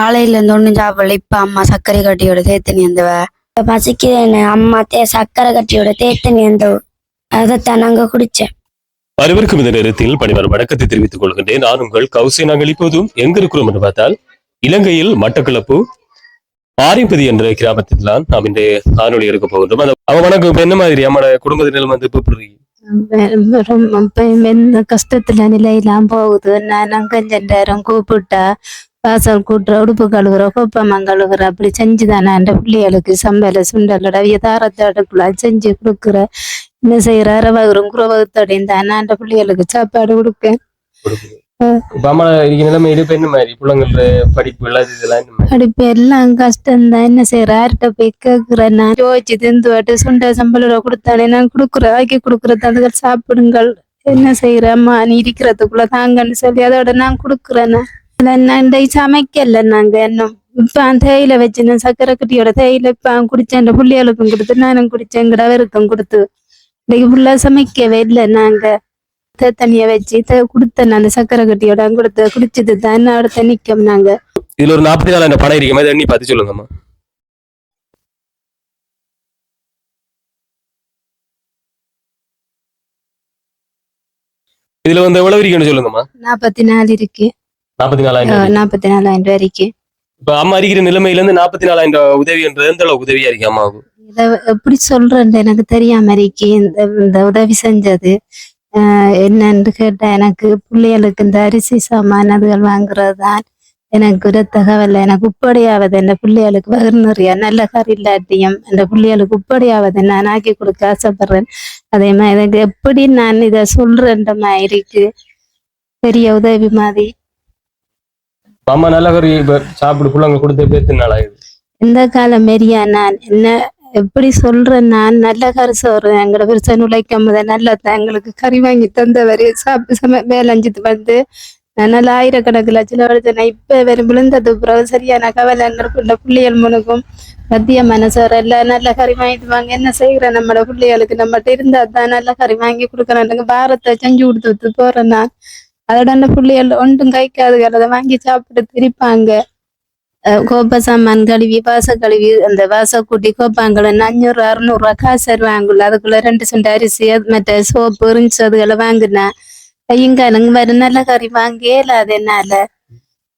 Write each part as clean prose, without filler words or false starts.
காலையில இருந்து ஒண்ணும் சாப்பிடல. இப்ப அம்மா சர்க்கரை கட்டியோட தேத்தனி வந்தவ. பசிக்குது அம்மா சர்க்கரை கட்டியோட தேத்தனி வந்தவ. அதைத்தான் நாங்க குடிச்சேன். அனைவருக்கும் இந்த நேரத்தில் பணிவான வணக்கத்தை தெரிவித்துக் கொள்கின்றேன். நான் உங்கள் கௌசி. நாங்கள் இப்போதும் எங்க இருக்கிறோம் என்று பார்த்தால் இலங்கையில் மட்டக்களப்பு ஆரிம்பதி என்ற கிராமத்தில் தான் நாம் இந்த காணொலி எடுக்க போகின்றோம். அவன் வணக்கம். என்ன மாதிரி நம்மளோட குடும்பத்தினர் வந்து ரொம்ப கஷ்டத்துல நிலையெல்லாம் போகுது. நான் கொஞ்சம் நேரம் கூப்பிட்டா வாசல் கூட்டுற, உடுப்பு கழுவுற, கோப்பம்மன் கழுவுற, அப்படி செஞ்சுதானே அந்த பிள்ளைகளுக்கு சம்பள சுண்டலோட தாரத்தை அடுப்புல செஞ்சு கொடுக்குற. என்ன செய்யற அரவகரும் குரவகத்தோடையும் தானே அந்த பிள்ளைகளுக்கு சாப்பாடு கொடுப்பேன். படிப்பு எல்லாம் கஷ்டம்தான். என்ன செய்யற யார்கிட்ட போய் கேக்குறேன். நான் யோசிச்சு திந்து சுண்ட சம்பளோட கொடுத்தானே நான் கொடுக்குற ஆக்கி கொடுக்குறது அதுகள் சாப்பிடுங்கள். என்ன செய்யற அம்மா நீ இருக்கிறதுக்குள்ள தாங்கன்னு சொல்லி அதோட நான் கொடுக்குறேன்னா சமைக்கல. நாங்க இன்னும் இப்ப தேயில வச்சு சக்கரை கட்டியோட தேயில இப்ப குடிச்சேன். அந்த புள்ளிகளுக்கும் கொடுத்து நானும் குடிச்சேன். கிடவருக்கும் கொடுத்து இன்னைக்கு ஃபுல்லா சமைக்கவே இல்லை. நாங்க தண்ணிய வச்சு கொடுத்தேன். அந்த சக்கரை கட்டியோட கொடுத்து குடிச்சது தான் என்னோட தண்ணிக்கும். நாங்க இதுல ஒரு 44 படம் இருக்கு. எண்ணி பார்த்து சொல்லுங்கம்மா. இதுல வந்து எவ்வளவு இருக்குன்னு சொல்லுங்கம்மா. 44 இருக்கு. 44,000 இருக்கு. இப்ப அம்மா இருக்கிற நிலைமையில இருந்து 44,000 உதவி என்ற எந்த அளவுக்கு உதவியா இருக்கு அம்மாவுக்கு? இத எப்படி சொல்றேன் எனக்கு தெரியாம இருக்கு. இந்த உதவி செஞ்சது என்னன்னு கேட்டா, எனக்கு பிள்ளைகளுக்கு இந்த அரிசி சாமான் அதுகள் வாங்குறதுதான் எனக்கு ஒரு தகவல். எனக்கு உப்படியாவது என் பிள்ளைகளுக்கு வயிறு நிறைய நல்ல கறி இல்லாட்டியும் அந்த பிள்ளைகளுக்கு உப்படியாவது நான் ஆக்கி கொடுக்க ஆசைப்படுறேன். அதே மாதிரி எனக்கு எப்படி நான் இத சொல்றேன்ற மாதிரி இருக்கு. பெரிய உதவி மாதிரி. அம்மா நல்ல கறி சாப்பிடு பிள்ளைங்க கொடுத்த பேத்து நாளாகுது. இந்த காலம் மாரியா நான் என்ன எப்படி சொல்றேன். நான் நல்ல கறி சோறு எங்களோட பெருசன் உழைக்கும் போது நல்லா எங்களுக்கு கறி வாங்கி தந்தவரு சாப்பிட்டு வேலைஞ்சிட்டு வந்து நான் நல்லா ஆயிரக்கணக்கில் செலவழிச்சேன். இப்ப வெறும் விழுந்தது பிறகு சரியான கவலை. எங்களுக்கு பிள்ளைகள் முனுக்கும் மத்திய மனசோர் எல்லாம் நல்ல கறி வாங்கிட்டு வாங்க. என்ன செய்யறேன் நம்மளோட பிள்ளைகளுக்கு நம்மகிட்ட இருந்தா தான் நல்ல கறி வாங்கி கொடுக்கணும். பாரத்தை செஞ்சு கொடுத்து போறேன் நான். அதோட அந்த பிள்ளைகள் ஒன்றும் கைக்காது அதை வாங்கி சாப்பிட்டு திரிப்பாங்க. கோப்ப சாமான் கழுவி வாச கழுவி அந்த வாச கூட்டி கோப்பாங்களை 500-600 காசு தருவாங்கல்ல. அதுக்குள்ள 2 சுண்டு அரிசி மற்ற சோப்பு இருந்துச்சு அதுகளை வாங்கினா கையங்காலங்க வர நல்ல கறி வாங்கல. அது என்னால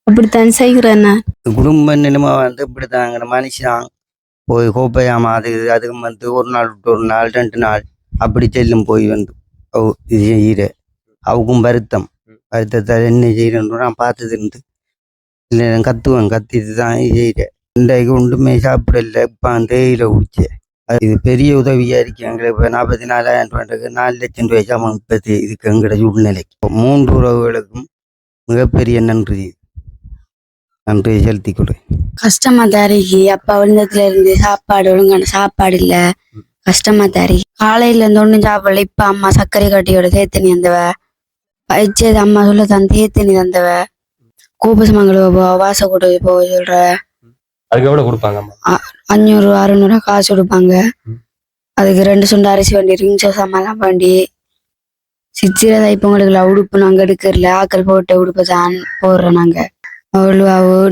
அப்படித்தான் செய்கிறேன்னா. குடும்ப நிலைமை வந்து இப்படித்தாங்க. மனுஷன் போய் கோப்பையாமா அதுக்கு ஒரு நாள் விட்டு ஒரு நாள் 2 நாள் அப்படி செல்லும் போய் வந்து இது செய்கிற அவக்கும் வருத்தத்தை என்ன செய்யறேன்னு நான் பார்த்தது இருந்து இல்லை கத்துவேன். கத்திட்டு தான் செய்கிறேன். இன்றைக்கு ஒன்றுமே சாப்பிடல. இப்போ தேயில குடிச்சேன். இது பெரிய உதவியா இருக்கு எங்களுக்கு. இப்போ 44,000 4 லட்சம் ரூபாய் சாமான் இப்போது இதுக்கு எங்களோட சூழ்நிலைக்கு 3 உறவுகளுக்கும் மிகப்பெரிய நன்றி செலுத்திக் கொள்றேன். கஷ்டமா தருகி அப்பா விழுந்ததுல இருந்து சாப்பாடு ஒழுங்கான சாப்பாடு இல்ல. கஷ்டமா தருகி காலையில இருந்து ஒண்ணும் சாப்பிடல. இப்ப அம்மா சர்க்கரை கட்டியோட தேத்தனி வந்தவ. பயிற்சியது அம்மா சொல்ல தான் தேத்தனி தந்தவ. கோபசமங்கள வாச கூட போக சொல்ற. அதுக்கு எவ்வளவு கொடுப்பாங்க? 500-600 காசு கொடுப்பாங்க. அதுக்கு 2 சுண்டு அரிசி வண்டி ரிங்ச சாமான் வண்டி சித்திரை தைப்பொங்கலுக்குள்ள உடுப்பு நாங்க எடுக்கல. ஆக்கள் போட்ட உடுப்பு தான் போடுறோம் நாங்க.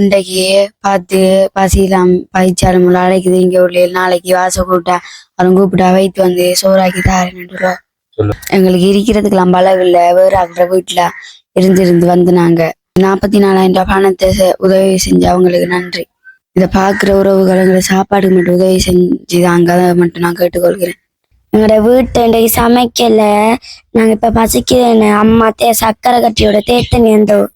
இன்றைக்கு பார்த்து பசிலாம் பயிற்சியாலும் அழைக்குது. இங்க உள்ள நாளைக்கு வாச கூட்டா அவன் கூப்பிட்டா வைத்து வந்து சோறாக்கி தாரேன்னு. எங்களுக்கு இருக்கிறதுக்கெல்லாம் பழகு இல்ல. வேற ஆகிற வீட்டுல இருந்து வந்து நாங்க 44,000 பணத்தை உதவி செஞ்சு அவங்களுக்கு நன்றி. இதை பாக்குற உறவுகள் எங்களை சாப்பாடுக்கு மட்டும் உதவி செஞ்சுதாங்க. அதை மட்டும் நான் கேட்டுக்கொள்கிறேன். எங்களோட வீட்டை இன்றைக்கு சமைக்கல. நாங்க இப்ப பசிக்குது அம்மா சக்கரை கட்டியோட தேத்தனி வந்தோம்.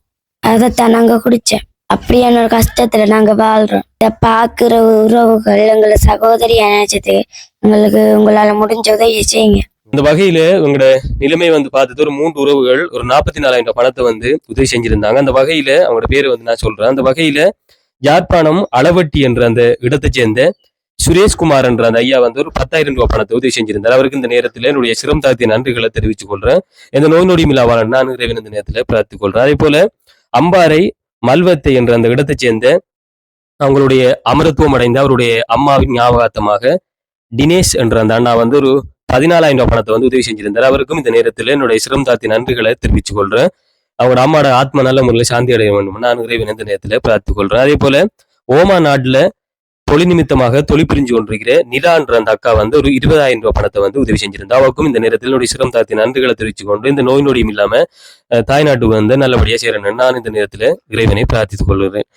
அதைத்தான் நாங்க குடிச்சேன். அப்படி என்னோட கஷ்டத்துல நாங்க வாழ்றோம். இதை பாக்குற உறவுகள் எங்களை சகோதரியா நினைச்சது எங்களுக்கு உங்களால முடிஞ்ச உதவி செய்யுங்க. இந்த வகையில உங்களோட நிலைமை வந்து பார்த்தது ஒரு 3 உறவுகள் ஒரு 44,000 பணத்தை வந்து உதவி செஞ்சிருந்தாங்க. அந்த வகையில அவங்களோட பேரு வந்து நான் சொல்றேன். அந்த வகையில யாழ்ப்பாணம் அளவட்டி என்ற அந்த இடத்தை சேர்ந்த சுரேஷ்குமார் என்ற அந்த ஐயா வந்து ஒரு 10,000 ரூபாய் பணத்தை உதவி செஞ்சிருந்தார். அவருக்கு இந்த நேரத்தில் என்னுடைய சிரம் தாழ்த்திய நன்றிகளை தெரிவித்துக் கொள்றேன். எந்த நோய் நொடி மில்லாவான நான் இறைவன் இந்த நேரத்தில் பிரார்த்திக் கொள்றேன். அதே போல அம்பாறை மல்வத்தை என்ற அந்த இடத்தை சேர்ந்த அவங்களுடைய அமரத்துவம் அடைந்த அவருடைய அம்மாவின் ஞாபகார்த்தமாக தினேஷ் என்ற அந்த அண்ணா வந்து ஒரு 14,000 பணத்தை வந்து உதவி செஞ்சிருந்தார். அவருக்கும் இந்த நேரத்தில் என்னுடைய சிரம் தாழ்த்திய நன்றிகளை தெரிவித்துக் கொள்றேன். அவங்களோட அம்மாவோட ஆத்மா நல்ல முறையில் சாந்தி அடைய வேண்டும் நான் இறைவன் இந்த நேரத்தில் பிரார்த்திக் கொள்றேன். அதே போல ஓமா நாட்டுல தொழில் நிமித்தமாக தொழில் புரிஞ்சு கொண்டிருக்கிற நிலான்ற அந்த அக்கா வந்து ஒரு 20,000 ரூபாய் பணத்தை வந்து உதவி செஞ்சிருந்தா. அவருக்கும் இந்த நேரத்தில் என்னுடைய சிரம் தாத்தி நன்றிகளை தெரிவித்து கொண்டு இந்த நோய் நொடியும் இல்லாம தாய்நாட்டுக்கு வந்து நல்லபடியா சேரணும்னு நான் இந்த நேரத்தில் இறைவனை பிரார்த்தித்துக் கொள்கிறேன்.